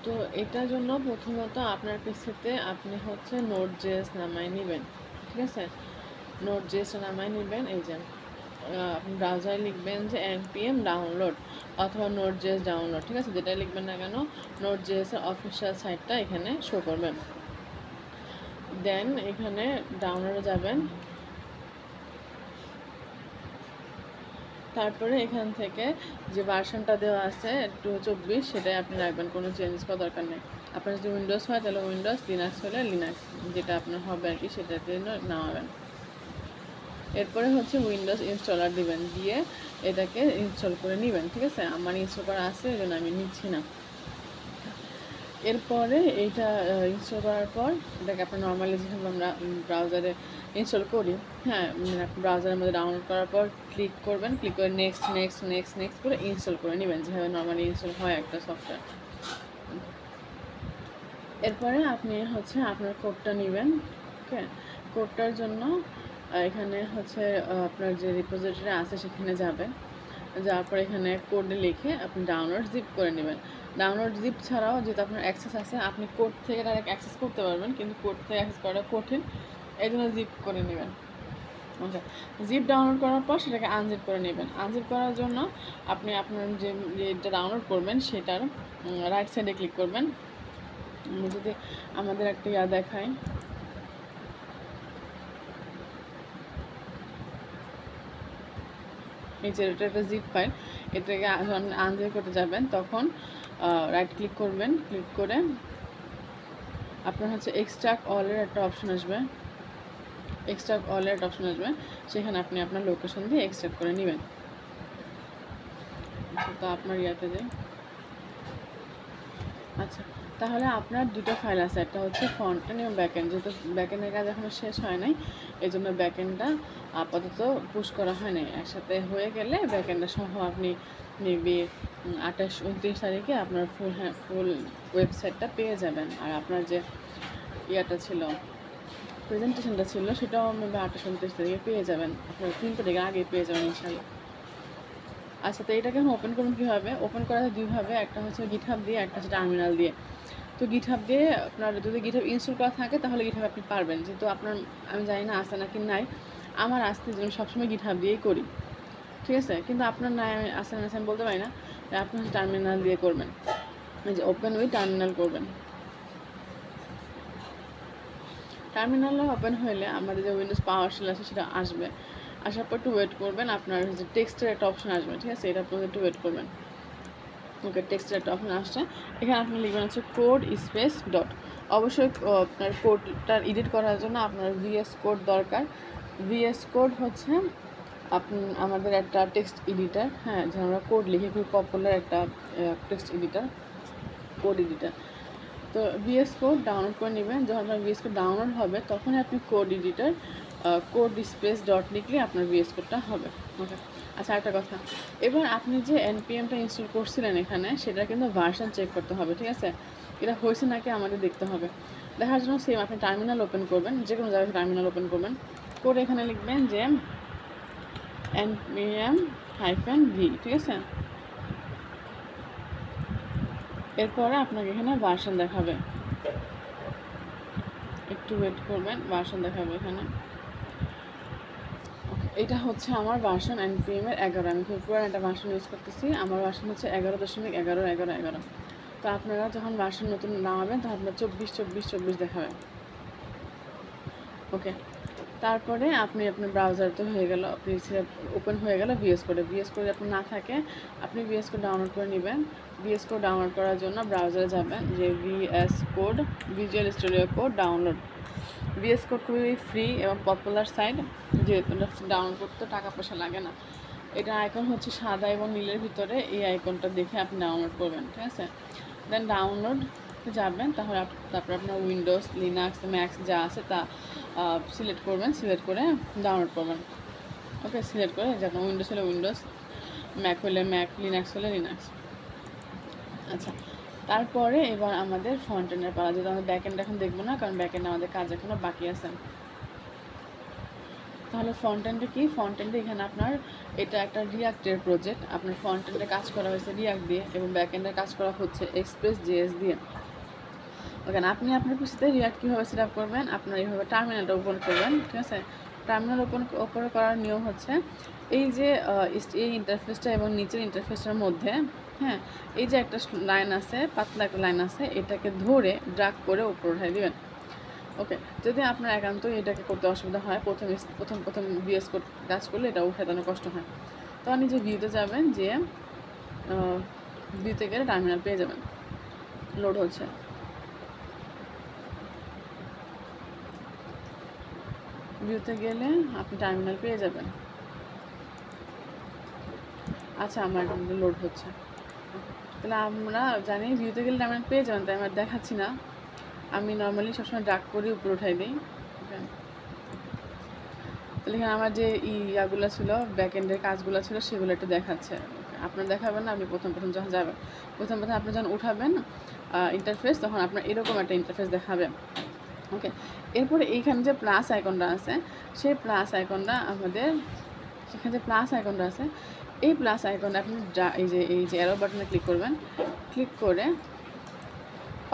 তো এটার জন্য প্রথমত আপনার পিসিতে আপনি হচ্ছে Node.js নামায় নেবেন, ঠিক আছে? Node.js নামায় নেবেন। এই যে আপনি ব্রাউজারে লিখবেন যে npm ডাউনলোড অথবা Node.js ডাউনলোড, ঠিক আছে? যেটা লিখবেন না কেন Node.js এর অফিসিয়াল সাইটটা এখানে শো করবেন। দেন এখানে ডাউনলোডে যাবেন, তারপরে এখান থেকে যে ভার্সনটা দেওয়া আছে 2.24 সেটাই আপনি রাখবেন, কোনো চেঞ্জ করার দরকার নেই। আপনার যদি উইন্ডোজ হয় তাহলে উইন্ডোজ, লিনাক্স হলে লিনাক্স, যেটা আপনার হবে আর কি সেটার জন্য নামাবেন। এরপরে হচ্ছে উইন্ডোজ ইনস্টলার দিবেন, দিয়ে এটাকে ইনস্টল করে নেবেন, ঠিক আছে? আমার ইনস্টল করা আছে এই জন্য আমি নিচ্ছি না। এরপরে এইটা ইনস্টল করার পর এটাকে আপনার নর্মালি যেভাবে আমরা ব্রাউজারে ইনস্টল করি, হ্যাঁ, ব্রাউজারের মধ্যে ডাউনলোড করার পর ক্লিক করবেন, ক্লিক করে নেক্সট নেক্সট নেক্সট নেক্সট করে ইনস্টল করে নেবেন, যেভাবে নর্মালি ইনস্টল হয় একটা সফটওয়্যার। এরপরে আপনি হচ্ছে আপনার কোডটা নেবেন, ওকে? কোডটার জন্য এখানে হচ্ছে আপনার যে রিপোজিটরি আছে সেখানে যাবেন, যাওয়ার পর এখানে কোডে লিখে আপনি ডাউনলোড জিপ করে নেবেন। ডাউনলোড জিপ ছাড়াও যেহেতু আপনার অ্যাক্সেস আছে আপনি কোড থেকে ডাইরেক্ট অ্যাক্সেস করতে পারবেন, কিন্তু কোড থেকে অ্যাক্সেস করা কঠিন, এই জন্য জিপ করে নেবেন। ওকে, জিপ ডাউনলোড করার পর সেটাকে আনজিপ করে নেবেন। আনজিপ করার জন্য আপনি আপনার যেটা ডাউনলোড করবেন সেটার রাইট সাইডে ক্লিক করবেন। যদি আমাদের একটা দেখায়, এই যে এটা একটা জিপ ফাইল, এটাকে যখন আনজিপ করতে যাবেন তখন রাইট ক্লিক করবেন, ক্লিক করে আপনার হচ্ছে এক্সট্রাক্ট অলের একটা অপশন আসবে, এক্সট্রাক্ট অলের একটা অপশন আসবে, সেখানে আপনি আপনার লোকেশন দিয়ে এক্সট্রাক্ট করে নেবেন। তো আপনার ইয়াতে যাই। আচ্ছা, তাহলে আপনার দুটো ফাইল আছে, একটা হচ্ছে ফ্রন্ট এন্ড এবং ব্যাক এন্ড। যেহেতু ব্যাক এন্ডের কাজ এখনো শেষ হয় নাই এই জন্য ব্যাক এন্ডটা আপাতত পুশ করা হয় নাই, একসাথে হয়ে গেলে ব্যাক এন্ডটা সহ আপনি মেবি 28-29 তারিখে আপনার ফুল ওয়েবসাইটটা পেয়ে যাবেন। আর আপনার যে ইয়াটা ছিল, প্রেজেন্টেশনটা ছিল, সেটাও মেবি 28-29 তারিখে পেয়ে যাবেন, আপনার 3 তারিখের আগে পেয়ে যাবেন ইনশাল্লাহ। আচ্ছা, তো এটাকে আমি ওপেন করুন কীভাবে? ওপেন করা যায় দুইভাবে, একটা হচ্ছে গিটহাব দিয়ে, একটা হচ্ছে টার্মিনাল দিয়ে। তো গিটহাব দিয়ে আপনার যদি গিটহাব ইনস্টল করা থাকে তাহলে গিটহাব আপনি পারবেন, যেহেতু আপনার আমি জানি না আছে নাকি নাই, আমার আসতে জন্য সবসময় গিটহাব দিয়েই করি, ঠিক আছে? কিন্তু আপনার নাই, আমি আসে না আমি বলতে পারি না, আপনি হচ্ছে টার্মিনাল দিয়ে করবেন, এই যে ওপেন উইথ টার্মিনাল করবেন। টার্মিনালে ওপেন হলে আমাদের যে উইন্ডোজ পাওয়ার শেল আছে সেটা আসবে, আসার পর একটু ওয়েট করবেন, আপনার যে টেক্সটের একটা অপশন আসবে, ঠিক আছে? এটা আপনাদের একটু ওয়েট করবেন। ওকে, টেক্সটের একটা অপশন আসছে, এখানে আপনি লিখবেন হচ্ছে কোড স্পেস ডট। অবশ্যই আপনার কোডটা এডিট করার জন্য আপনার ভিএস কোড দরকার। ভিএস কোড হচ্ছে আমাদের একটা টেক্সট এডিটার, হ্যাঁ, যেন আমরা কোড লিখে, খুব পপুলার একটা টেক্সট এডিটার, কোড এডিটার। তো ভিএস কোড ডাউনলোড করে নেবেন, যখন আপনার ভিএস কোড ডাউনলোড হবে তখন আপনি code editor code space dot লিখলে আপনার ভিএস কোডটা হবে, ওকে? আচ্ছা, একটা কথা, এবার আপনি যে এনপিএমটা ইনস্টল করছিলেন এখানে, সেটা কিন্তু ভার্সন চেক করতে হবে, ঠিক আছে? এটা হয়েছে নাকি আমাদের দেখতে হবে। দেখার জন্য সেম আপনি টার্মিনাল ওপেন করবেন, যে কোনো জায়গায় টার্মিনাল ওপেন করবেন, করে এখানে লিখবেন যে npm-v, ঠিক আছে? এরপরে আপনাকে এখানে ভার্সন দেখাবে, একটু ওয়েট করবেন, ভার্সন দেখাবে এখানে। এটা হচ্ছে আমার ভার্সন npm এর 11, আমি খুব পুরান একটা ভার্সন ইউজ করতেছি, আমার ভার্সন হচ্ছে 11.11.11.11। তো আপনারা যখন ভার্সন নতুন নামাবেন তখন আপনার 24.24.24 দেখাবে, ওকে? তারপরে আপনি আপনার ব্রাউজার তো হয়ে গেল, আপনি ওপেন হয়ে গেল ভিএস কোডে। ভিএস কোড আপনার না থাকে আপনি ভিএস কোড ডাউনলোড করে নেবেন। ভিএস কোড ডাউনলোড করার জন্য ব্রাউজারে যাবেন, যে VS code, Visual Studio code download. VS code খুবই ফ্রি এবং পপুলার সাইট, যেহেতু ডাউনলোড করতে টাকা পয়সা লাগে না। এটা আইকন হচ্ছে সাদা এবং নীলের ভিতরে, এই আইকনটা দেখে আপনি ডাউনলোড করবেন, ঠিক আছে? দেন ডাউনলোড যাবেন, তারপরে আপনার উইন্ডোজ, লিনাক্স, ম্যাক্স যা আছে তা সিলেক্ট করবেন, সিলেক্ট করে ডাউনলোড করবেন, ওকে? সিলেক্ট করে যে আপনার উইন্ডোজ হলে উইন্ডোজ, ম্যাক হলে ম্যাক, লিনাক্স হলে লিনাক্স। আচ্ছা, তারপরে এবার আমাদের ফ্রন্ট এন্ডের পালা, যেহেতু আমাদের ব্যাক এন্ড এখন দেখবো না, কারণ ব্যাক এন্ড আমাদের কাজ এখনও বাকি আছে। তাহলে ফ্রন্ট এন্ডে কি, ফ্রন্ট এন্ডে এখানে আপনার এটা একটা রিয়াক্টের প্রজেক্ট, আপনার ফ্রন্ট এন্ডে কাজ করা হয়েছে রিয়াক্ট দিয়ে এবং ব্যাক এন্ডে কাজ করা হচ্ছে এক্সপ্রেস জেএস দিয়ে। ওকে, আপনি আপনার পিসিতে রিয়াক্ট কীভাবে সেট আপ করবেন, আপনার এইভাবে টার্মিনালটা ওপেন করবেন, ঠিক আছে। টার্মিনাল ওপেন করার নিয়ম হচ্ছে এই যে এই ইন্টারফেসটা এবং নিচের ইন্টারফেসটার মধ্যে, হ্যাঁ, এই যে একটা লাইন আছে, পাতলা একটা লাইন আছে, এটাকে ধরে ড্রাগ করে উপরে উঠাই দিবেন। ওকে, যদি আপনার একান্ত এটাকে করতে অসুবিধা হয়, প্রথম ভিএস কাজ করলে এটা উঠাতে অনেক কষ্ট হয়, তখন নিজে ভিউতে যাবেন, যে ভিউতে গেলে টার্মিনাল পেয়ে যাবেন। লোড হচ্ছে, ভিউতে গেলে আপনি টার্মিনাল পেয়ে যাবেন। আচ্ছা, আমার লোড হচ্ছে, তাহলে আমরা জানি ভিউতে গেলে টার্মিনাল পেয়ে যাবেন, তাই আমার দেখাচ্ছি না, আমি নর্মালি সবসময় ড্রাগ করে উপরে উঠাই দিই। তাহলে এখানে আমার যে ইয়াগুলো ছিল, ব্যাক এন্ডের কাজগুলো ছিল, সেগুলো একটু দেখাচ্ছে। আপনার দেখাবেন না, আমি প্রথম যখন যাবেন, প্রথম আপনি যখন উঠাবেন ইন্টারফেস, তখন আপনার এরকম একটা ইন্টারফেস দেখাবেন। ওকে, এরপরে এইখানে যে প্লাস আইকনটা আছে, সেই প্লাস আইকনটা আমাদের, সেখানে যে প্লাস আইকনটা আছে, এই প্লাস আইকনটা আপনি এই যে অ্যারো বাটনে ক্লিক করবেন, ক্লিক করে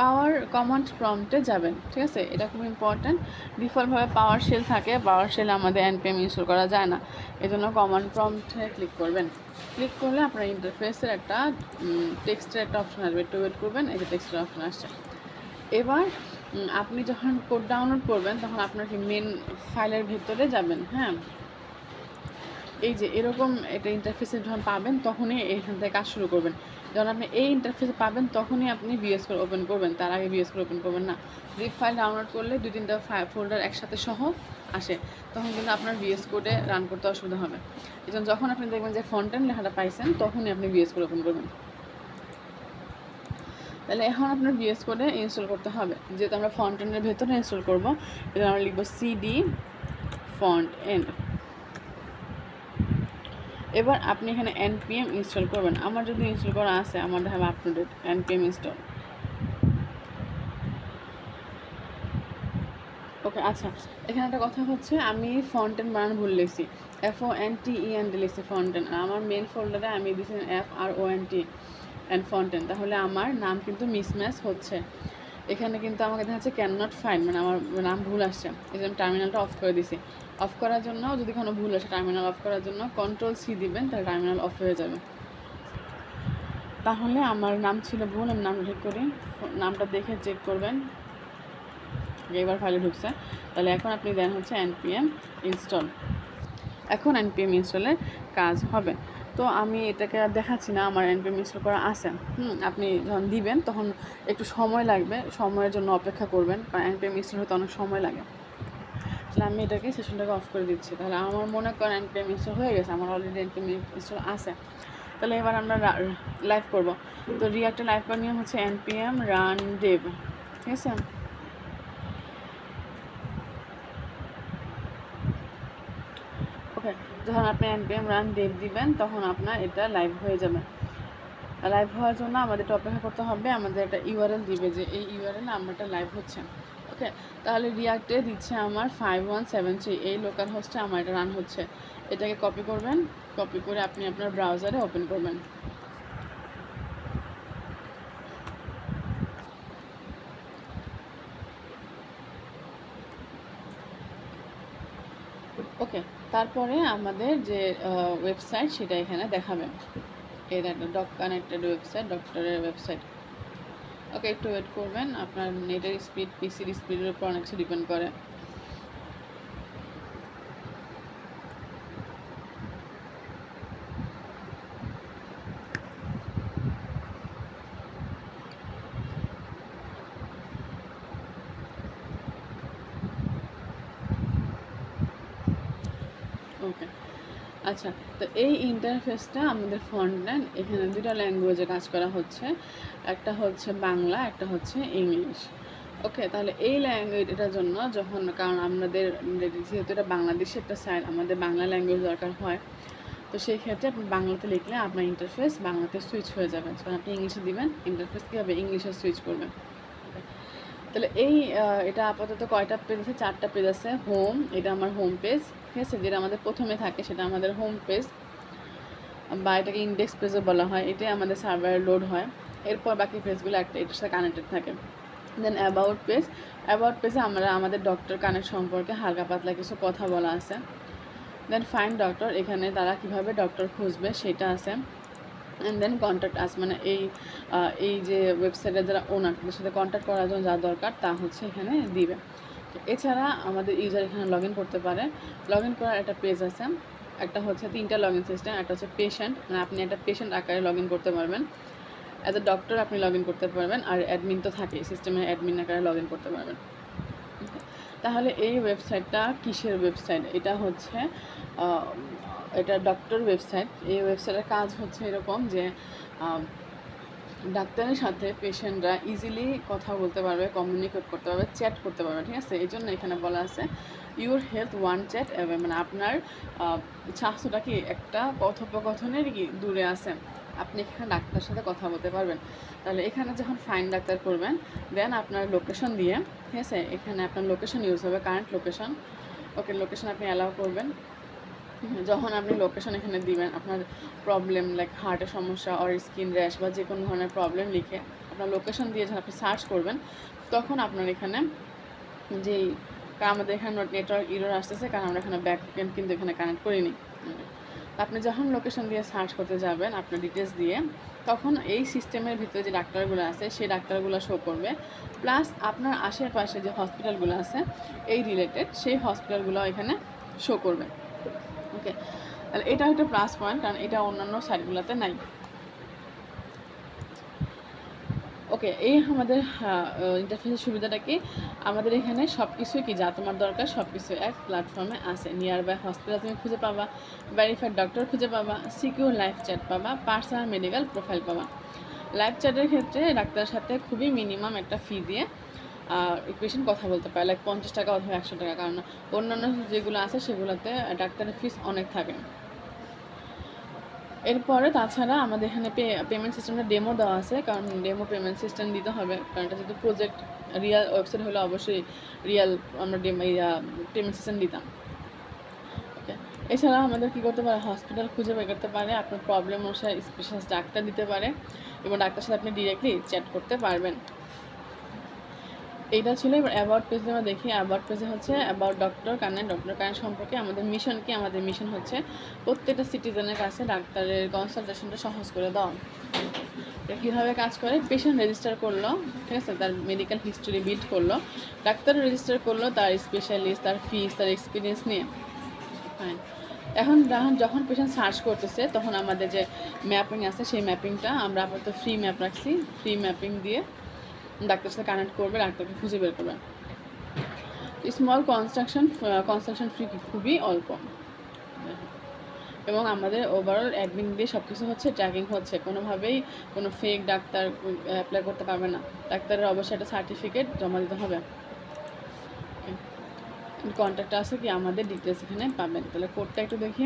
পাওয়ার কমান্ড প্রম্পটে যাবেন, ঠিক আছে। এটা খুব ইম্পর্ট্যান্ট, ডিফল্টভাবে পাওয়ার শেল থাকে, পাওয়ার শেল আমাদের npm ইনস্টল করা যায় না, এজন্য কমান্ড প্রম্পটে ক্লিক করবেন। ক্লিক করলে আপনার ইন্টারফেসের একটা টেক্সটের একটা অপশন আসবে, একটু ওয়েট করবেন, এই যে টেক্সটের অপশন আসছে। এবার আপনি যখন কোড ডাউনলোড করবেন, তখন আপনার কি মেন ফাইলের ভিতরে যাবেন, হ্যাঁ, এই যে এরকম এটা ইন্টারফেসে যখন পাবেন, তখনই এখান থেকে কাজ শুরু করবেন। যখন আপনি এই ইন্টারফেসে পাবেন, তখনই আপনি ভিএস কোড ওপেন করবেন, তার আগে ভিএস কোড ওপেন করবেন না। জিপ ফাইল ডাউনলোড করলে 2-3টা ফোল্ডার একসাথে সহ আসে, তখন কিন্তু আপনার ভিএস কোডে রান করতে অসুবিধা হবে। এই জন্য যখন আপনি দেখবেন যে ফ্রন্ট এন্ড লেখাটা পাইছেন, তখনই আপনি ভিএস কোড ওপেন করবেন। তাহলে এখন আপনার ভিএস কোডে ইনস্টল করতে হবে, যেহেতু আমরা ফ্রন্ট এন্ডের ভেতরে ইনস্টল করবো, এটা আমরা লিখবো সিডি ফ্রন্ট এন্ড। এবার আপনি এখানে npm ইনস্টল করবেন, আমার যদি ইনস্টল করা আছে, আমার দেখাবে আপলোডেড npm ইনস্টল। ওকে, আচ্ছা, এখানে একটা কথা হচ্ছে, আমি ফন্টেন বানানো ভুল লিখছি, FONTEND লিখছি ফন্টেন, আর আমার মেন ফোল্ডারে আমি দিয়েছি FRONT অ্যান্ড ফন্টেন, তাহলে আমার নাম কিন্তু মিসম্যাচ হচ্ছে। এখানে কিন্তু আমাকে দেখাচ্ছে ক্যান নট ফাইন্ড, মানে আমার নাম ভুল আসছে, এই জন্য টার্মিনালটা অফ করে দিছি। অফ করার জন্য, যদি কোনো ভুল আসে, টার্মিনাল অফ করার জন্য Ctrl+C দিবেন, তাহলে টার্মিনাল অফ হয়ে যাবে। তাহলে আমার নাম ছিল ভুল, আমি নাম ঠিক করি, নামটা দেখে চেক করবেন, এবার ফাইলে ঢুকছে। তাহলে এখন আপনি দেন হচ্ছে npm ইনস্টল, এখন npm ইনস্টলের কাজ হবে। তো আমি এটাকে আর দেখাচ্ছি না, আমার npm ইনস্টল করা আছে। আপনি যখন দিবেন, তখন একটু সময় লাগবে, সময়ের জন্য অপেক্ষা করবেন, কারণ npm ইনস্টল হতে অনেক সময় লাগে। তাহলে আমি এটাকে সেশনটাকে অফ করে দিচ্ছি। তাহলে আমার মনে করেন npm ইনস্টল হয়ে গেছে, আমার অলরেডি npm ইনস্টল আছে। তাহলে এবার আমরা লাইভ করব। তো রিয়াক্টে লাইভ করার নিয়ম হচ্ছে npm run dev, ঠিক আছে। ওকে, যখন আপনি npm run dev দিবেন, তখন আপনার এটা লাইভ হয়ে যাবে। লাইভ হওয়ার জন্য আমাদের অপেক্ষা করতে হবে, আমাদের একটা ইউআরএল দিবে, যে এই ইউআরএল আমারটা লাইভ হচ্ছে। ওকে, তাহলে রিয়াক্টে দিচ্ছে আমার 5173, এই লোকাল হোস্টে আমার এটা রান হচ্ছে। এটাকে কপি করবেন, কপি করে আপনি আপনার ব্রাউজারে ওপেন করবেন। ওকে, তারপরে আমাদের যে ওয়েবসাইট, সেটা এখানে দেখাবেন, এর একটা ডক কানেক্টেড ওয়েবসাইট, ডক্টরের ওয়েবসাইট। ওকে, একটু ওয়েট করবেন, আপনার নেটের স্পিড, পিসির স্পিডের উপর অনেক কিছু ডিপেন্ড করে। ওকে, আচ্ছা, তো এই ইন্টারফেসটা আমাদের ফ্রন্ট-এন্ড, এখানে দুটো ল্যাঙ্গুয়েজে কাজ করা হচ্ছে, একটা হচ্ছে বাংলা, একটা হচ্ছে ইংলিশ। ওকে, তাহলে এই ল্যাঙ্গুয়েজ, এটার জন্য যখন, কারণ আমাদের যেহেতু এটা বাংলাদেশের একটা সাইট, আমাদের বাংলা ল্যাঙ্গুয়েজ দরকার হয়, তো সেই ক্ষেত্রে আপনি বাংলাতে লিখলে আপনার ইন্টারফেস বাংলাতে সুইচ হয়ে যাবে। যখন আপনি ইংলিশে দিবেন, ইন্টারফেস কী হবে, ইংলিশে সুইচ করবেন। তাহলে এই এটা আপাতত কয়টা পেজ আছে, 4টা পেজ আছে। হোম, এটা আমার হোম পেজ, ঠিক আছে, যেটা আমাদের প্রথমে থাকে সেটা আমাদের হোম পেজ, বা এটাকে ইন্ডেক্স পেজও বলা হয়। এটাই আমাদের সার্ভারে লোড হয়। এরপর বাকি পেজগুলো একটা এটার সাথে কানেক্টেড থাকে। দেন অ্যাবাউট পেজ, অ্যাবাউট পেজে আমরা আমাদের ডক্টর কানেক্ট সম্পর্কে হালকা পাতলা কিছু কথা বলা আছে। দেন ফাইন্ড ডক্টর, এখানে তারা কিভাবে ডক্টর খুঁজবে সেটা আছে। অ্যান্ড দেন কন্ট্যাক্ট আস, মানে এই যে ওয়েবসাইটের যারা ওনার তাদের সাথে কন্ট্যাক্ট করার জন্য যা দরকার তা হচ্ছে এখানে দিবে। এছাড়া আমাদের ইউজার এখানে লগ ইন করতে পারে। লগ ইন করার একটা পেজ আছে, একটা হচ্ছে 3টা লগ ইন সিস্টেম। একটা হচ্ছে পেশেন্ট, মানে আপনি একটা পেশেন্ট আকারে লগ ইন করতে পারবেন, অ্যাজ এ ডক্টর আপনি লগ ইন করতে পারবেন, আর অ্যাডমিন তো থাকে, সিস্টেমের অ্যাডমিন আকারে লগ ইন করতে পারবেন। তাহলে এই ওয়েবসাইটটা কিসের ওয়েবসাইট? এটা হচ্ছে এটা ডক্টর ওয়েবসাইট। এই ওয়েবসাইটের কাজ হচ্ছে এরকম যে ডাক্তারের সাথে পেশেন্টরা ইজিলি কথা বলতে পারবে, কমিউনিকেট করতে পারবে, চ্যাট করতে পারবে, ঠিক আছে। এই জন্য এখানে বলা আছে your health one chat away, মানে আপনার স্বাস্থ্যটা কি একটা কথোপকথনের কি দূরে আছে, আপনি এখানে ডাক্তারের সাথে কথা বলতে পারবেন। তাহলে এখানে যখন ফাইন ডাক্তার করবেন, দেন আপনার লোকেশন দিয়ে, ঠিক আছে, এখানে আপনার লোকেশন ইউজ হবে, কারেন্ট লোকেশন। ওকে, লোকেশন আপনি অ্যালাউ করবেন। যখন আপনি লোকেশন এখানে দিবেন, আপনার প্রবলেম লাইক হার্টের সমস্যা অর স্কিন র্যাশ বা যে কোনো ধরনের প্রবলেম লিখে আপনার লোকেশন দিয়ে যখন আপনি সার্চ করবেন, তখন আপনার এখানে যেই, আমাদের এখানে নেটওয়ার্ক ইরর আসতেছে কারণ আমরা এখানে ব্যাক এন্ড কিন্তু এখানে কানেক্ট করিনি। আপনি যখন লোকেশন দিয়ে সার্চ করতে যাবেন আপনার ডিটেলস দিয়ে, তখন এই সিস্টেমের ভিতরে যে ডাক্তারগুলো আছে সেই ডাক্তারগুলো শো করবে, প্লাস আপনার আশেপাশে যে হসপিটালগুলো আছে এই রিলেটেড সেই হসপিটালগুলো এখানে শো করবে। ওকে, তাহলে এটা একটা প্লাস পয়েন্ট, কারণ এটা অন্যান্য সাইটগুলোতে নাই। ওকে, এই আমাদের ইন্টারফেসের সুবিধাটা কি, আমাদের এখানে সব কিছুই কি যা তোমার দরকার সব কিছু এক প্ল্যাটফর্মে আছে। নিয়ার বাই হসপিটাল তুমি খুঁজে পাবা, ভেরিফাইড ডক্টর খুঁজে পাবা, সিকিউর লাইভ চ্যাট পাবা, পার্সোনাল মেডিকেল প্রোফাইল পাবা। লাইভ চ্যাটের ক্ষেত্রে ডাক্তারের সাথে খুবই মিনিমাম একটা ফি দিয়ে পেশেন্ট কথা বলতে পারে, লাইক 50 টাকা অথবা 100 টাকা, কারণ অন্যান্য যেগুলো আছে সেগুলোতে ডাক্তারের ফিস অনেক থাকে। এরপরে তাছাড়া আমাদের এখানে পেমেন্ট সিস্টেমটা ডেমো দেওয়া আছে, কারণ ডেমো পেমেন্ট সিস্টেম দিতে হবে, কারণ এটা যেহেতু প্রজেক্ট রিয়াল ওয়েবসাইট হলে অবশ্যই রিয়াল আমরা পেমেন্ট সিস্টেম দিতাম। ওকে, এছাড়া আমাদের কী করতে পারে, হসপিটাল খুঁজে বের করতে পারে, আপনার প্রবলেম অনুসারে স্পেশালিস্ট ডাক্তার দিতে পারে, এবং ডাক্তারের সাথে আপনি ডিরেক্টলি চ্যাট করতে পারবেন। এইটা ছিল। এবার অ্যাবাউট পেজে আমরা দেখি, অ্যাবাউট পেজে হচ্ছে অ্যাবাউট ডক্টর কানেক্ট সম্পর্কে আমাদের মিশন কি। আমাদের মিশন হচ্ছে প্রত্যেকটা সিটিজেনের কাছে ডাক্তারের কনসালটেশনটা সহজ করে দাও। এটা কীভাবে কাজ করে, পেশেন্ট রেজিস্টার করলো, ঠিক আছে, তার মেডিকেল হিস্টোরি বিল্ড করলো, ডাক্তারও রেজিস্টার করলো তার স্পেশালিস্ট, তার ফিস, তার এক্সপিরিয়েন্স নিয়ে। ফাইন, এখন যখন পেশেন্ট সার্চ করতেছে তখন আমাদের যে ম্যাপিং আছে সেই ম্যাপিংটা আমরা আপাতত ফ্রি ম্যাপ রাখছি, ফ্রি ম্যাপিং দিয়ে ডাক্তারের সাথে কানেক্ট করবে, ডাক্তারকে খুঁজে বের করবে। স্মল কনস্ট্রাকশন ফি খুবই অল্প, এবং আমাদের ওভারঅল অ্যাডমিন দিয়ে সব কিছু হচ্ছে, ট্র্যাকিং হচ্ছে, কোনোভাবেই কোনো ফেক ডাক্তার অ্যাপ্লাই করতে পারবে না। ডাক্তারের অবশ্যই একটা সার্টিফিকেট জমা দিতে হবে। কন্ট্যাক্ট আছে কি আমাদের ডিটেলস এখানে পাবেন। তাহলে কোডটা একটু দেখি,